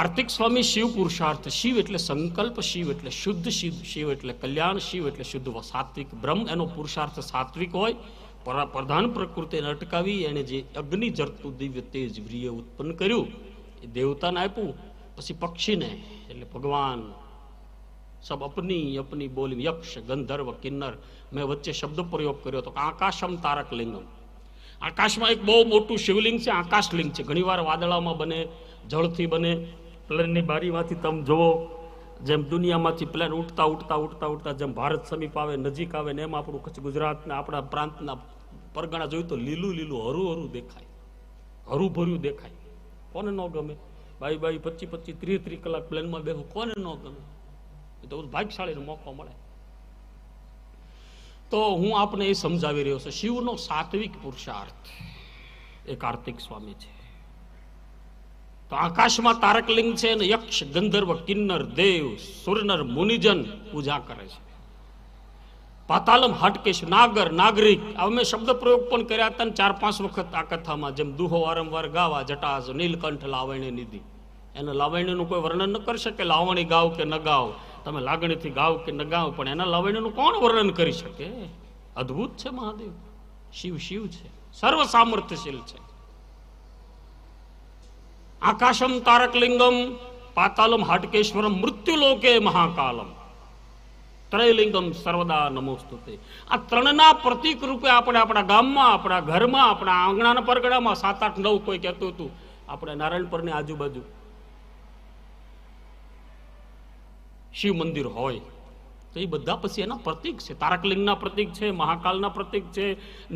કાર્તિક સ્વામી શિવ પુરુષાર્થ, શિવ એટલે સંકલ્પ, શિવ એટલે શુદ્ધ, શિવ એટલે કલ્યાણ, શિવ એટલે શુદ્ધ સાત્વિક બ્રહ્મ. એનો પુરુષાર્થ સાત્વિક હોય. પ્રધાન પ્રકૃતિને અટકાવી એને જે અગ્નિ જરતું દિવ્ય તેજ વીર્ય ઉત્પન્ન કર્યું એ દેવતાને આપ્યું. પછી પક્ષીને એટલે ભગવાન સબ અપની અપની બોલી યક્ષ ગંધર્વ કિન્નર. મેં વચ્ચે શબ્દ પ્રયોગ કર્યો હતો આકાશમ તારક લિંગમ. આકાશમાં એક બહુ મોટું શિવલિંગ છે, આકાશલિંગ છે. ઘણીવાર વાદળામાં બને, જળથી બને. પ્લેનની બારીમાંથી તમે જુઓ જેમ દુનિયામાંથી પ્લેન ઉઠતા ઉઠતા ઉઠતા ઉઠતા જેમ ભારત સમીપ આવે, નજીક આવે ને એમ આપણું કચ્છ ગુજરાતના આપણા પ્રાંતના પરગણા જોયું તો લીલું લીલું હરું હરું દેખાય, હરું ભર્યું દેખાય. કોને ન ગમે? 22, 25, 30 કલાક પ્લેનમાં બેસવું કોને ન ગમે? એ તો ભાગ્યશાળીનો મોકો મળે. તો હું આપને એ સમજાવી રહ્યો છું, શિવનો સાત્વિક પુરુષાર્થ એ કાર્તિક સ્વામી છે. તો આકાશમાં તારકલિંગ છે અને યક્ષ ગંધર્વ કિન્નર દેવ સુરનર મુનિજન પૂજા કરે છે. પાતાલમ હાટકેશ નાગર નાગરિક. અમે શબ્દ પ્રયોગ પણ કર્યા હતા 4-5 વખત આ કથામાં. જેમ દુહો વારંવાર ગાવા જટાજ નીલકંઠ લાવણ્ય નિધિ. એના લાવણ્યનું કોઈ વર્ણન ન કરી શકે. લાવણી ગાવ કે ન ગાવ, તમે લાગણીથી ગાવ કે ન ગાવ, પણ એના લાવણ્યનું કોણ વર્ણન કરી શકે? અદ્ભુત છે મહાદેવ. શિવ શિવ છે, સર્વ સામર્થ્યશીલ છે. આકાશમ તારકલિંગમ પાતાલમ હાટકેશ્વરમ મૃત્યુલોકે મહાકાલમ ત્રયલિંગમ સર્વદા નમોસ્તુતે. આ ત્રણના પ્રતીક રૂપે આપણે આપણા ગામમાં, આપણા ઘરમાં, આપણા આંગણાના પરગડામાં 7, 8, 9 કોઈ કહેતું હતું આપણે નારાયણપુરની આજુબાજુ શિવ મંદિર હોય તો એ બધા પછી એના પ્રતીક છે. તારકલિંગના પ્રતીક છે, મહાકાલના પ્રતીક છે,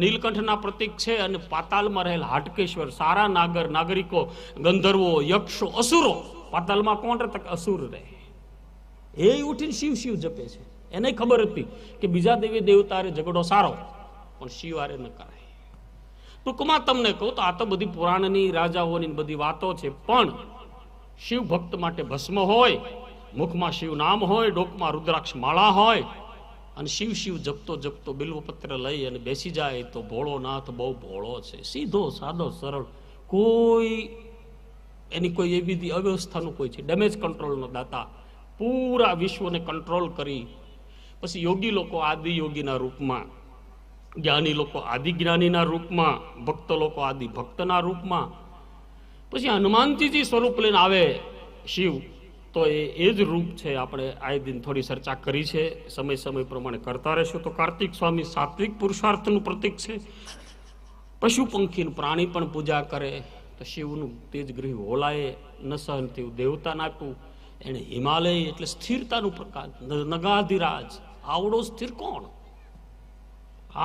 નીલકંઠના પ્રતીક છે, અને પાતાલમાં રહેલ હાટકેશ્વર સારા નાગર નાગરિકો, ગંધર્વો, યક્ષો, અસુરો. પાતાલમાં કોણ રહે? અસુર રહે. એ ઉઠીને શિવ શિવ જપે છે. એને ખબર હતી કે બીજા દેવી દેવતારે ઝઘડો સારો, પણ શિવ આરે ન કરાય. ટૂંકમાં તમને કહું તો આ તો બધી પુરાણની રાજાઓની બધી વાતો છે, પણ શિવ ભક્ત માટે ભસ્મ હોય, મુખમાં શિવ નામ હોય, ડોકમાં રુદ્રાક્ષ માળા હોય, અને શિવ શિવ જપતો જપતો બિલ્વપત્ર લઈ અને બેસી જાય તો ભોળોનાથ બહુ ભોળો છે. સીધો સાદો સરળ, કોઈ એની કોઈ એવી અવ્યવસ્થાનું કોઈ છે. ડેમેજ કંટ્રોલનો દાતા, પૂરા વિશ્વને કંટ્રોલ કરી. પછી યોગી લોકો આદિ યોગીના રૂપમાં, જ્ઞાની લોકો આદિ જ્ઞાનીના રૂપમાં, ભક્ત લોકો આદિ ભક્તના રૂપમાં. પછી હનુમાનજીજી સ્વરૂપ લઈને આવે શિવ, તો એ જ રૂપ છે. આપણે આ દિન થોડી ચર્ચા કરી છે, સમય પ્રમાણે કરતા રહેશું. તો કાર્તિક સ્વામી સાત્વિક પુરુષાર્થનું પ્રતીક છે. પશુ પંખી પ્રાણી પણ પૂજા કરે તો શિવનું તેજ ગૃહ હોલાએ ન સહન થયું, દેવતાને આપ્યું. એને હિમાલય એટલે સ્થિરતાનું પ્રકાશ, નગાધિરાજ. આવડો સ્થિર કોણ?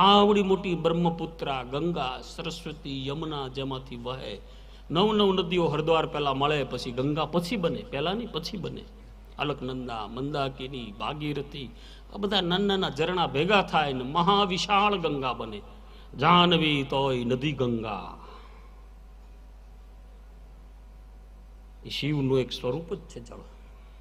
આવડી મોટી બ્રહ્મપુત્રા, ગંગા, સરસ્વતી, યમુના જેમાંથી વહે. 9 નદીઓ હરિદ્વાર પહેલા મળે, પછી ગંગા પછી બને, પહેલા નહીં પછી બને. અલકનંદા, મંદાકિની, ભાગીરથી, આ બધા નાના ઝરણા ભેગા થાય ને મહાવિશાળ ગંગા બને. જાહ્નવી તોય નદી ગંગા. એ શિવનું એક સ્વરૂપ જ છે જળ.